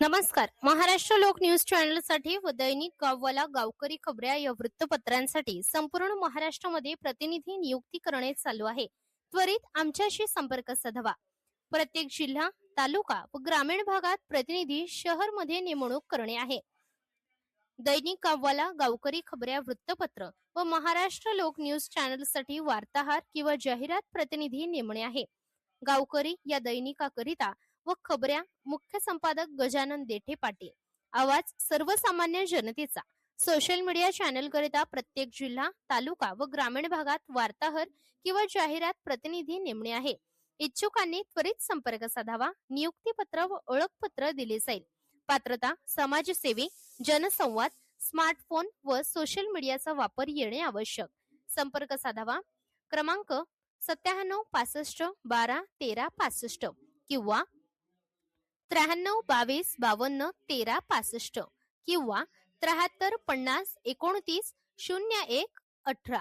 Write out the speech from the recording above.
नमस्कार. महाराष्ट्र लोक न्यूज चॅनलसाठी व दैनिक गाववाला गावकरी खबऱ्या या वृत्तपत्रांसाठी संपूर्ण महाराष्ट्रामध्ये प्रतिनिधी नियुक्ती करणे चालू आहे. त्वरित आमच्याशी संपर्क साधावा. प्रत्येक जिल्हा, तालुका व ग्रामीण भागात प्रतिनिधी शहरमध्ये नेमणूक करणे आहे. दैनिक गाववाला गावकरी खबऱ्या वृत्तपत्र व महाराष्ट्र लोक न्यूज चॅनलसाठी वार्ताहर किंवा जाहिरात प्रतिनिधी नेमणे आहे. गावकरी या दैनिकाकरिता व खबऱ्या मुख्य संपादक गजानन देठे पाटील. आवाज सर्वसामान्य जनतेचा. सोशल मीडिया चॅनल करिता प्रत्येक जिल्हा, तालुका व ग्रामीण भागात वार्ताहर किंवा जाहिरात प्रतिनिधी नेमणे आहे. इच्छुकांनी त्वरित संपर्क साधावा. नियुक्तीपत्र व ओळखपत्र दिले जाईल. पात्रता: समाजसेवी, जनसंवाद, स्मार्टफोन व सोशल मीडियाचा वापर येणे आवश्यक. संपर्क साधावा. क्रमांक 97 65 12 13 65 किंवा 93 22 52 13 65 किंवा 73 50 29 01 18.